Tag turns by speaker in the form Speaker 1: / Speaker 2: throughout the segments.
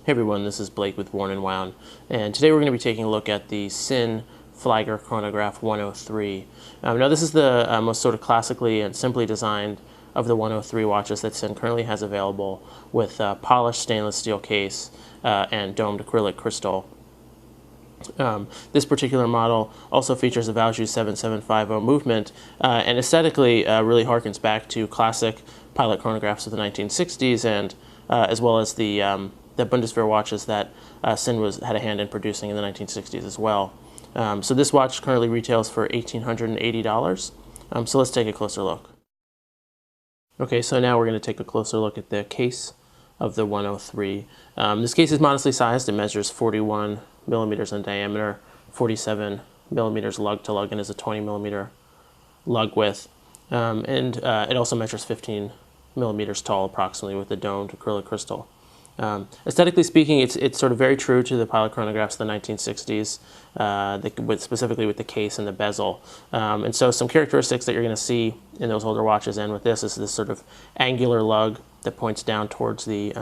Speaker 1: Hey everyone, this is Blake with Worn and Wound, and today we're going to be taking a look at the Sinn Flagger Chronograph 103. Now this is the most sort of classically and simply designed of the 103 watches that Sinn currently has available, with polished stainless steel case and domed acrylic crystal. This particular model also features a Valjoux 7750 movement, and aesthetically really harkens back to classic pilot chronographs of the 1960s, and as well as the Bundeswehr watches that Sinn had a hand in producing in the 1960s as well. So this watch currently retails for $1,880. So let's take a closer look. Okay, so now we're going to take a closer look at the case of the 103. This case is modestly sized. It measures 41 millimeters in diameter, 47 millimeters lug to lug, and is a 20 millimeter lug width. And it also measures 15 millimeters tall approximately, with a domed acrylic crystal. Aesthetically speaking, it's sort of very true to the pilot chronographs of the 1960s, specifically with the case and the bezel. And so some characteristics that you're going to see in those older watches and with this is this sort of angular lug that points down towards the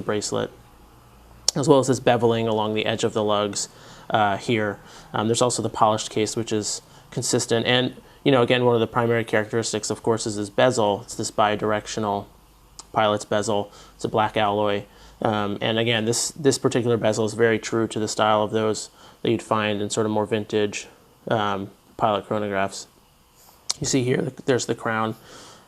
Speaker 1: bracelet, as well as this beveling along the edge of the lugs here. There's also the polished case, which is consistent. And, you know, again, one of the primary characteristics, of course, is this bezel. It's this bidirectional pilot's bezel. It's a black alloy. And again, this particular bezel is very true to the style of those that you'd find in sort of more vintage pilot chronographs. You see here, there's the crown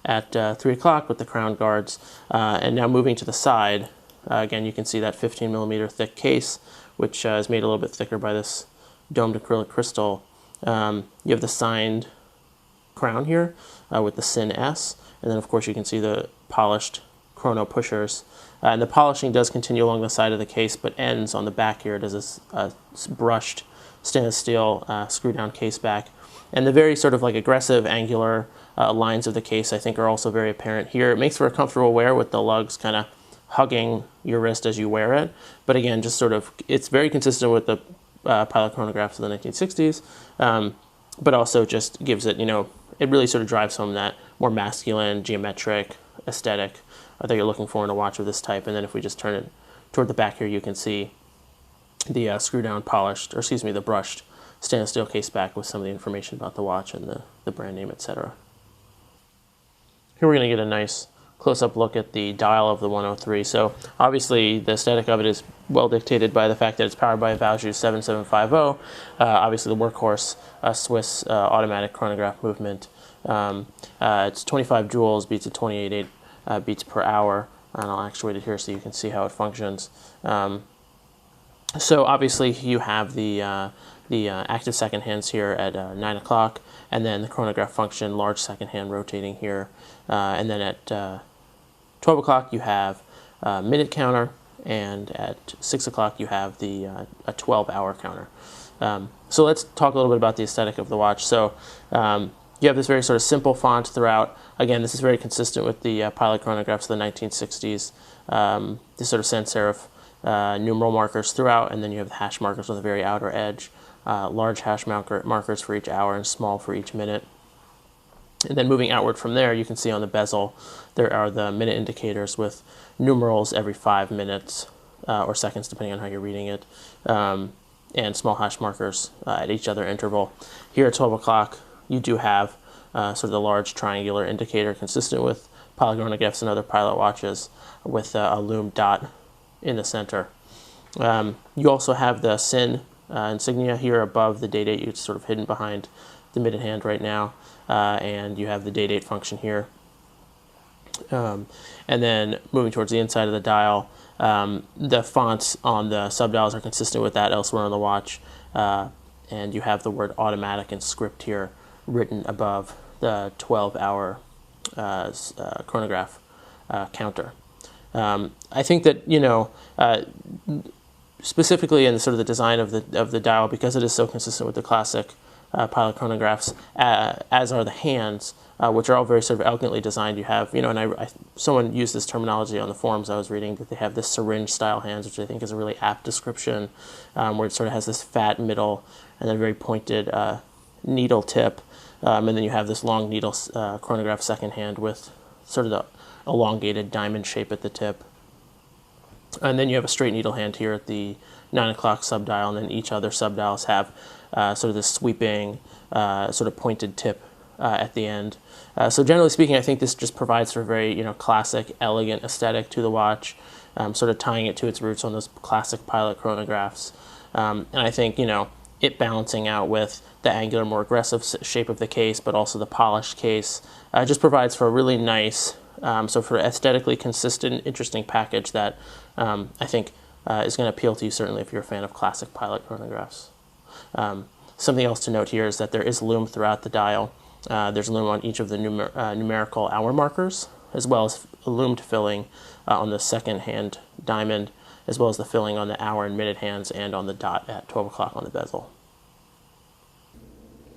Speaker 1: at 3 o'clock with the crown guards. And now moving to the side, again, you can see that 15 millimeter thick case, which is made a little bit thicker by this domed acrylic crystal. You have the signed crown here with the Sinn S, and then of course you can see the polished chrono pushers. And the polishing does continue along the side of the case, but ends on the back here. It is a brushed stainless steel screw down case back. And the very sort of like aggressive angular lines of the case, I think, are also very apparent here. It makes for a comfortable wear with the lugs kind of hugging your wrist as you wear it. But again, just sort of, it's very consistent with the pilot chronographs of the 1960s, but also just gives it, you know, it really sort of drives home that more masculine, geometric aesthetic that you're looking for in a watch of this type. And then if we just turn it toward the back here, you can see the screw down polished, or excuse me, the brushed stainless steel case back with some of the information about the watch and the brand name, etc. Here we're going to get a nice close-up look at the dial of the 103. So obviously the aesthetic of it is well dictated by the fact that it's powered by a Valjoux 7750, obviously the workhorse Swiss automatic chronograph movement. It's 25 joules, beats at 28.8 beats per hour, and I'll actuate it here so you can see how it functions. So obviously you have the active second hands here at 9 o'clock, and then the chronograph function, large second hand rotating here, and then at 12 o'clock you have a minute counter, and at 6 o'clock you have the a 12-hour counter. So let's talk a little bit about the aesthetic of the watch. So you have this very sort of simple font throughout. Again, this is very consistent with the pilot chronographs of the 1960s. This sort of sans serif numeral markers throughout, and then you have the hash markers on the very outer edge. Large hash markers for each hour and small for each minute. And then moving outward from there, you can see on the bezel, there are the minute indicators with numerals every 5 minutes or seconds, depending on how you're reading it, and small hash markers at each other interval. Here at 12 o'clock, you do have sort of the large triangular indicator consistent with pilot chronographs and other pilot watches, with a lume dot in the center. You also have the Sinn insignia here above the date. It's sort of hidden behind the minute hand right now, and you have the date function here. And then moving towards the inside of the dial, the fonts on the subdials are consistent with that elsewhere on the watch, and you have the word automatic in script here written above the 12-hour chronograph counter. I think that, you know, specifically in sort of the design of the dial, because it is so consistent with the classic pilot chronographs, as are the hands, which are all very sort of elegantly designed. You have, you know, and someone used this terminology on the forums I was reading, that they have this syringe-style hands, which I think is a really apt description, where it sort of has this fat middle and then a very pointed needle tip, and then you have this long needle chronograph second hand with sort of the elongated diamond shape at the tip. And then you have a straight needle hand here at the 9 o'clock subdial, and then each other subdials have sort of this sweeping, sort of pointed tip at the end. So generally speaking, I think this just provides for a very classic, elegant aesthetic to the watch, sort of tying it to its roots on those classic Pilot chronographs. And I think it balancing out with the angular, more aggressive shape of the case, but also the polished case, just provides for a really nice, so for aesthetically consistent, interesting package that I think is going to appeal to you, certainly if you're a fan of classic Pilot chronographs. Something else to note here is that there is lume throughout the dial. There's lume on each of the numerical hour markers, as well as lumed filling on the second hand diamond, as well as the filling on the hour and minute hands and on the dot at 12 o'clock on the bezel.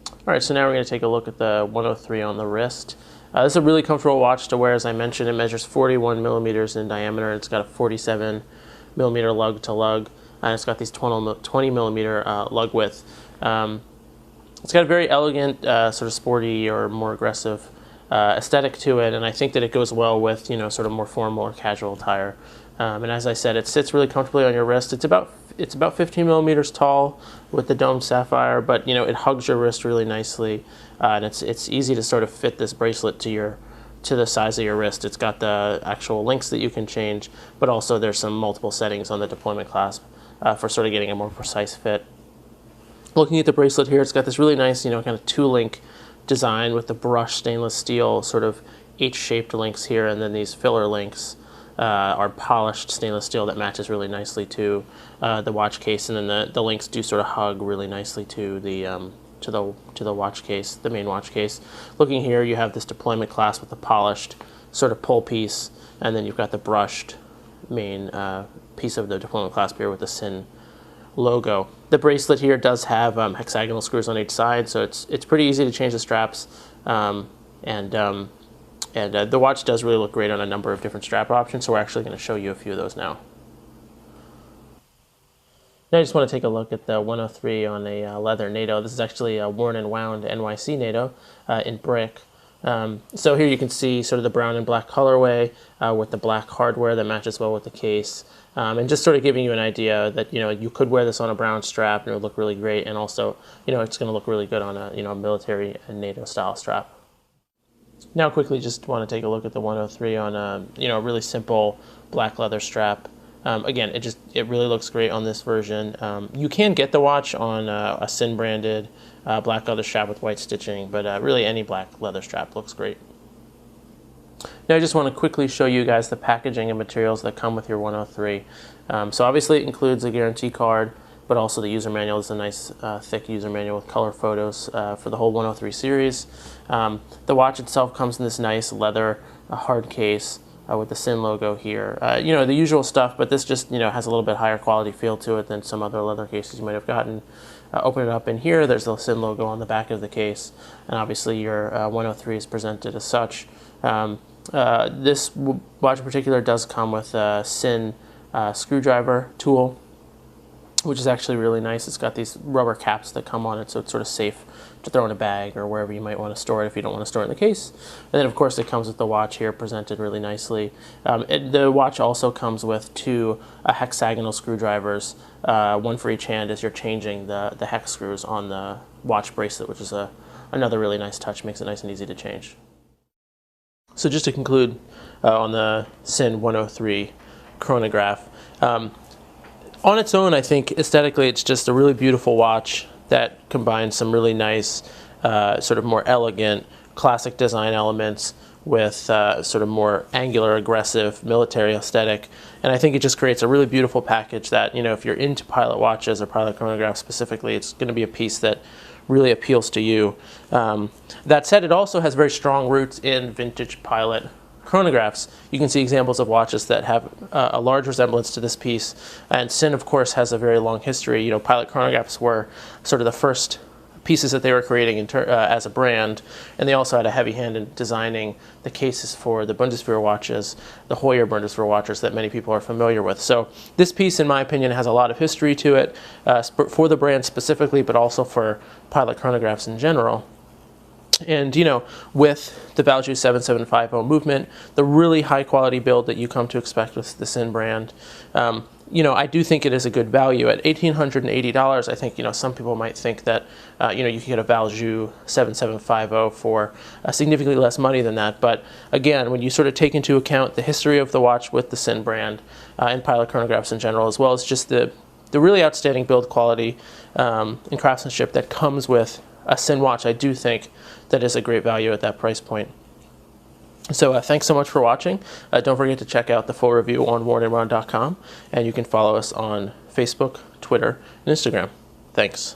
Speaker 1: All right, so now we're going to take a look at the 103 on the wrist. This is a really comfortable watch to wear. As I mentioned, it measures 41 millimeters in diameter. It's got a 47 millimeter lug to lug, and it's got these 20 millimeter lug width. It's got a very elegant, sort of sporty or more aggressive aesthetic to it, and I think that it goes well with sort of more formal or casual attire. And as I said, it sits really comfortably on your wrist. It's about 15 millimeters tall with the domed sapphire, but it hugs your wrist really nicely, and it's easy to sort of fit this bracelet to the size of your wrist. It's got the actual links that you can change, but also there's some multiple settings on the deployment clasp for sort of getting a more precise fit. Looking at the bracelet here, it's got this really nice, kind of two-link design with the brushed stainless steel sort of H-shaped links here, and then these filler links are polished stainless steel that matches really nicely to the watch case, and then the links do sort of hug really nicely to the watch case, the main watch case. Looking here, you have this deployment clasp with the polished sort of pull piece, and then you've got the brushed main piece of the deployment clasp here with the Sinn logo. The bracelet here does have hexagonal screws on each side, so it's pretty easy to change the straps, and the watch does really look great on a number of different strap options, so we're actually going to show you a few of those now. Now I just want to take a look at the 103 on a leather NATO. This is actually a worn and wound NYC NATO in brick. So here you can see sort of the brown and black colorway with the black hardware that matches well with the case. And just sort of giving you an idea that you could wear this on a brown strap and it would look really great, and also it's going to look really good on a military and NATO style strap. Now quickly just want to take a look at the 103 on a really simple black leather strap. Again, it really looks great on this version. You can get the watch on a Sinn branded black leather strap with white stitching, but really any black leather strap looks great. Now I just want to quickly show you guys the packaging and materials that come with your 103. So obviously it includes a guarantee card, but also the user manual is a nice thick user manual with color photos for the whole 103 series. The watch itself comes in this nice leather hard case with the Sinn logo here. The usual stuff, but this just has a little bit higher quality feel to it than some other leather cases you might have gotten. Open it up in here, there's the Sinn logo on the back of the case, and obviously your 103 is presented as such. This watch in particular does come with a Sinn screwdriver tool, which is actually really nice. It's got these rubber caps that come on it, so it's sort of safe to throw in a bag or wherever you might want to store it if you don't want to store it in the case. And then of course it comes with the watch here presented really nicely. The watch also comes with two hexagonal screwdrivers, one for each hand as you're changing the hex screws on the watch bracelet, which is another really nice touch, makes it nice and easy to change. So just to conclude on the Sinn 103 chronograph, on its own, I think aesthetically it's just a really beautiful watch that combines some really nice, sort of more elegant, classic design elements with sort of more angular, aggressive military aesthetic. And I think it just creates a really beautiful package that, if you're into Pilot watches or Pilot chronographs specifically, it's going to be a piece that really appeals to you. That said, it also has very strong roots in vintage Pilot chronographs. You can see examples of watches that have a large resemblance to this piece, and Sinn of course has a very long history. Pilot chronographs were sort of the first pieces that they were creating as a brand, and they also had a heavy hand in designing the cases for the Bundeswehr watches, the Heuer Bundeswehr watches that many people are familiar with. So this piece, in my opinion, has a lot of history to it for the brand specifically, but also for Pilot chronographs in general. And with the Valjoux 7750 movement, the really high quality build that you come to expect with the Sinn brand, I do think it is a good value. At $1,880, I think, some people might think that, you can get a Valjoux 7750 for significantly less money than that. But again, when you sort of take into account the history of the watch with the Sinn brand and Pilot chronographs in general, as well as just the really outstanding build quality and craftsmanship that comes with a Sinn watch, I do think that is a great value at that price point. So thanks so much for watching. Don't forget to check out the full review on wornandwound.com, and you can follow us on Facebook, Twitter, and Instagram. Thanks.